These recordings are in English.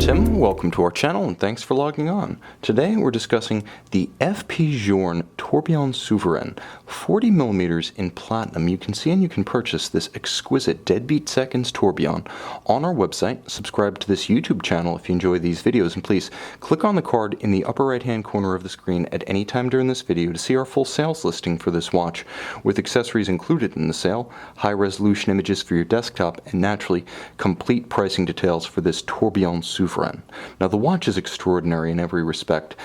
Tim, welcome to our channel and thanks for logging on. Today we're discussing the FP Journe Tourbillon Souverain, 40mm in platinum. You can see and you can purchase this exquisite deadbeat seconds tourbillon on our website. Subscribe to this YouTube channel if you enjoy these videos, and please click on the card in the upper right hand corner of the screen at any time during this video to see our full sales listing for this watch, with accessories included in the sale, high resolution images for your desktop, and naturally complete pricing details for this tourbillon Souverain. Now the watch is extraordinary in every respect.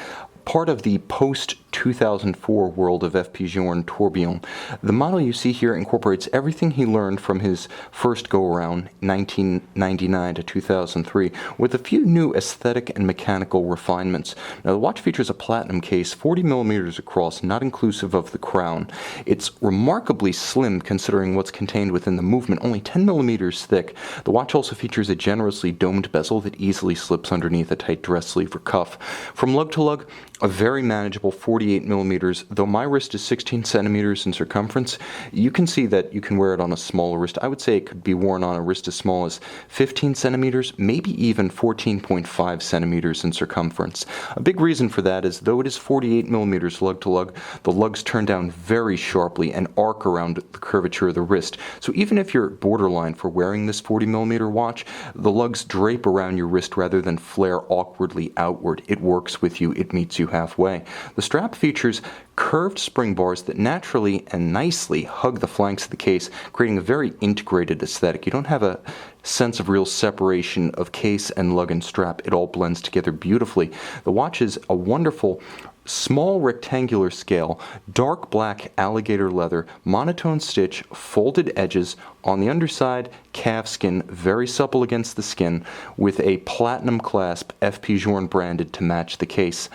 Part of the post-2004 world of FP Journe Tourbillon, the model you see here incorporates everything he learned from his first go-around, 1999 to 2003, with a few new aesthetic and mechanical refinements. Now the watch features a platinum case, 40mm across, not inclusive of the crown. It's remarkably slim considering what's contained within the movement, only 10mm thick. The watch also features a generously domed bezel that easily slips underneath a tight dress sleeve or cuff. From lug to lug, a very manageable 48mm, though my wrist is 16 centimeters in circumference. You can see that you can wear it on a smaller wrist. I would say it could be worn on a wrist as small as 15 centimeters, maybe even 14.5 centimeters in circumference. A big reason for that is though it is 48mm lug to lug, the lugs turn down very sharply and arc around the curvature of the wrist. So even if you're borderline for wearing this 40mm watch, the lugs drape around your wrist rather than flare awkwardly outward. It works with you, it meets you halfway. The strap features curved spring bars that naturally and nicely hug the flanks of the case, creating a very integrated aesthetic. You don't have a sense of real separation of case and lug and strap. It all blends together beautifully. The watch is a wonderful small rectangular scale, dark black alligator leather, monotone stitch, folded edges, on the underside, calfskin, very supple against the skin, with a platinum clasp, FP Journe branded to match the case.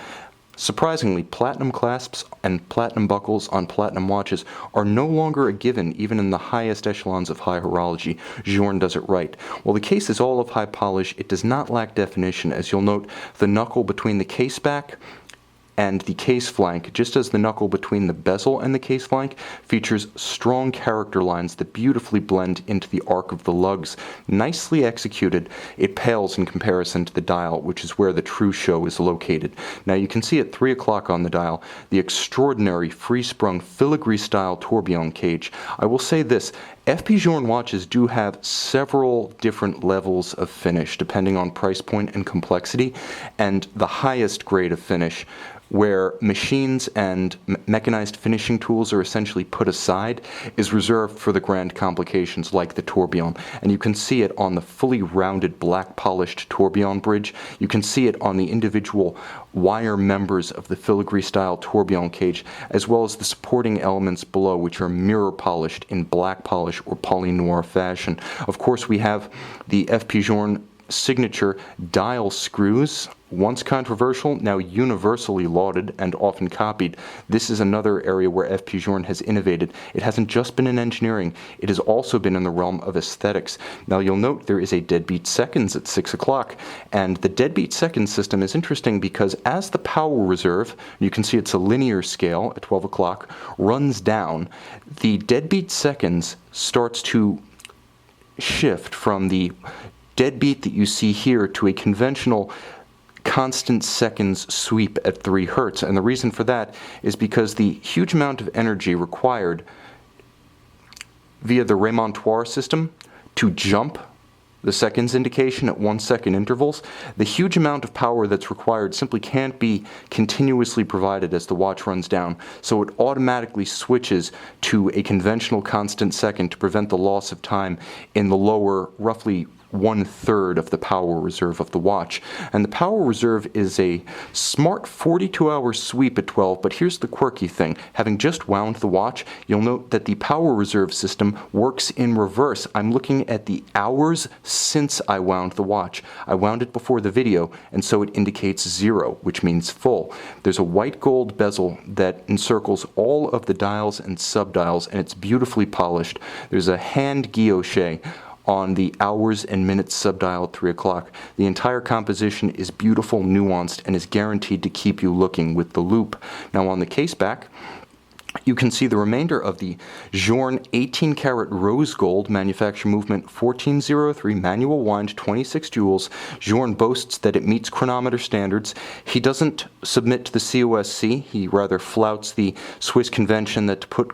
Surprisingly, platinum clasps and platinum buckles on platinum watches are no longer a given even in the highest echelons of high horology. Journe does it right. While the case is all of high polish, it does not lack definition, as you'll note the knuckle between the case back and the case flank, just as the knuckle between the bezel and the case flank, features strong character lines that beautifully blend into the arc of the lugs. Nicely executed, it pales in comparison to the dial, which is where the true show is located. Now you can see at 3 o'clock on the dial the extraordinary free-sprung filigree-style tourbillon cage. I will say this, FP Journe watches do have several different levels of finish depending on price point and complexity, and the highest grade of finish, where machines and mechanized finishing tools are essentially put aside, is reserved for the grand complications like the tourbillon. And you can see it on the fully rounded black polished tourbillon bridge. You can see it on the individual wire members of the filigree style tourbillon cage, as well as the supporting elements below, which are mirror polished in black polish or poly noir fashion. Of course, we have the FP Journe signature dial screws. Once controversial, now universally lauded and often copied. This is another area where FP Journe has innovated. It hasn't just been in engineering, it has also been in the realm of aesthetics. Now you'll note there is a deadbeat seconds at 6 o'clock, and the deadbeat seconds system is interesting because as the power reserve, you can see it's a linear scale at 12 o'clock, runs down, the deadbeat seconds starts to shift from the deadbeat that you see here to a conventional constant seconds sweep at 3 Hertz. And the reason for that is because the huge amount of energy required via the remontoir system to jump the seconds indication at 1 second intervals, the huge amount of power that's required simply can't be continuously provided as the watch runs down, so it automatically switches to a conventional constant second to prevent the loss of time in the lower, roughly 1/3 of the power reserve of the watch. And the power reserve is a smart 42-hour sweep at 12, but here's the quirky thing. Having just wound the watch, you'll note that the power reserve system works in reverse. I'm looking at the hours since I wound the watch. I wound it before the video, and so it indicates 0, which means full. There's a white gold bezel that encircles all of the dials and subdials, and it's beautifully polished. There's a hand guilloche on the hours and minutes subdial at 3 o'clock. The entire composition is beautiful, nuanced, and is guaranteed to keep you looking with the loop. Now on the case back, You can see the remainder of the Journe 18 karat rose gold, manufacture movement 1403, manual wind 26 joules. Journe boasts that it meets chronometer standards. He doesn't submit to the COSC. He rather flouts the Swiss convention that to put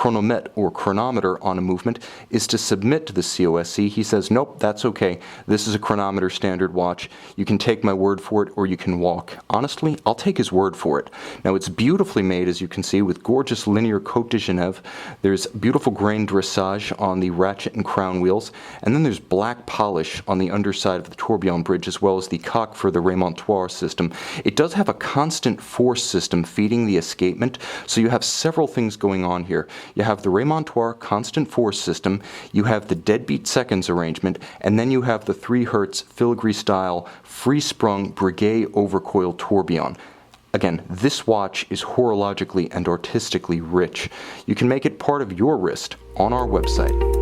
chronomet or chronometer on a movement is to submit to the COSC. He says, nope, that's okay. This is a chronometer standard watch. You can take my word for it or you can walk. Honestly, I'll take his word for it. Now, it's beautifully made, as you can see, with gorgeous linear Côte de Genève. There's beautiful grain dressage on the ratchet and crown wheels, and then there's black polish on the underside of the tourbillon bridge, as well as the cock for the remontoir system. It does have a constant force system feeding the escapement, so you have several things going on here. You have the remontoir constant force system, you have the deadbeat seconds arrangement, and then you have the 3 Hz filigree style free-sprung Breguet overcoil tourbillon. Again, this watch is horologically and artistically rich. You can make it part of your wrist on our website.